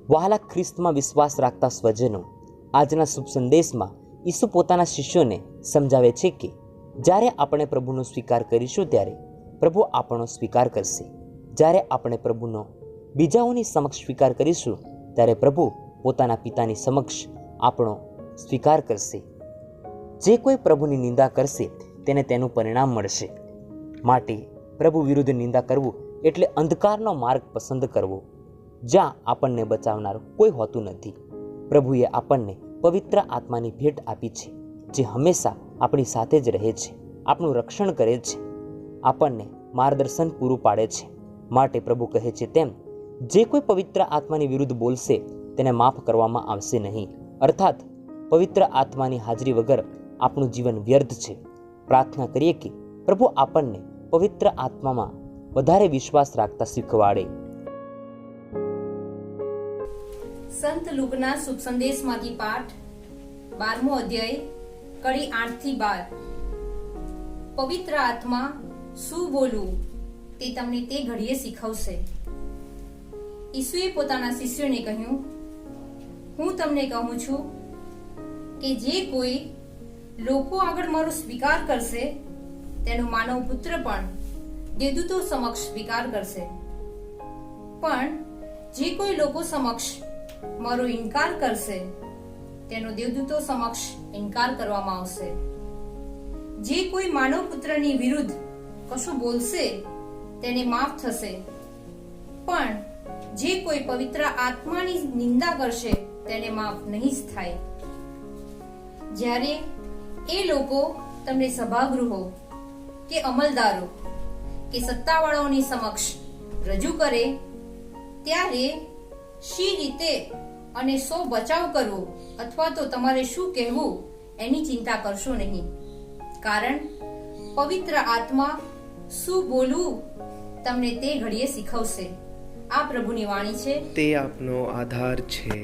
વહાલા ખ્રિસ્તમાં વિશ્વાસ રાખતા સ્વજનો, આજના શુભ સંદેશમાં ઈસુ પોતાના શિષ્યોને સમજાવે છે કે જ્યારે આપણે પ્રભુનો સ્વીકાર કરીશું ત્યારે પ્રભુ આપણો સ્વીકાર કરશે. જ્યારે આપણે પ્રભુનો બીજાઓની સમક્ષ સ્વીકાર કરીશું ત્યારે પ્રભુ પોતાના પિતાની સમક્ષ આપણો સ્વીકાર કરશે. જે કોઈ પ્રભુની નિંદા કરશે તેને તેનું પરિણામ મળશે. માટે પ્રભુ વિરુદ્ધ નિંદા કરવું એટલે અંધકારનો માર્ગ પસંદ કરવો, જ્યાં આપણને બચાવનાર કોઈ હોતું નથી. પ્રભુએ આપણને પવિત્ર આત્માની ભેટ આપી છે, જે હંમેશા આપણી સાથે જ રહે છે, આપણું રક્ષણ કરે છે, આપણને માર્ગદર્શન પૂરું પાડે છે. માટે પ્રભુ કહે છે તેમ, જે કોઈ પવિત્ર આત્માની વિરુદ્ધ બોલશે તેને માફ કરવામાં આવશે નહીં. અર્થાત પવિત્ર આત્માની હાજરી વગર આપણું જીવન વ્યર્થ છે. પ્રાર્થના કરીએ કે પ્રભુ આપણને પવિત્ર આત્મામાં વધારે વિશ્વાસ રાખતા શીખવાડે. સંત લુકના શુભ સંદેશમાંથી પાઠ 12મો અધ્યાય કડી 8 થી 12. પવિત્ર આત્મા શું બોલવું તે તમને તે ઘડીએ શીખવશે. ઈસુએ પોતાના શિષ્યોને કહ્યું, હું તમને કહું છું કે જે કોઈ લોકો આગળ મારો સ્વીકાર કરશે તેનો માનવ પુત્ર પણ દેવદૂતો સમક્ષ સ્વીકાર કરશે. પણ જે કોઈ લોકો સમક્ષ મારો ઇનકાર કરશે તેનો દેવદૂતો સમક્ષ ઇનકાર કરવામાં આવશે. જે કોઈ માનવ પુત્રની વિરુદ્ધ કશું બોલશે તેને માફ થશે, પણ જે કોઈ પવિત્ર આત્માની નિંદા કરશે તેને માફ નહીં થાય. જ્યારે એ લોકો તમને સભાગૃહો કે અમલદારો કે સત્તાવાળાઓની સમક્ષ રજૂ કરે ત્યારે શી રીતે અને શો બચાવ કરવો અથવા તો તમારે શું કહેવું એની ચિંતા કરશો નહીં, કારણ પવિત્ર આત્મા શું બોલવું તમને તે ઘડીએ શીખવશે. આ પ્રભુની વાણી છે, તે આપનો આધાર છે.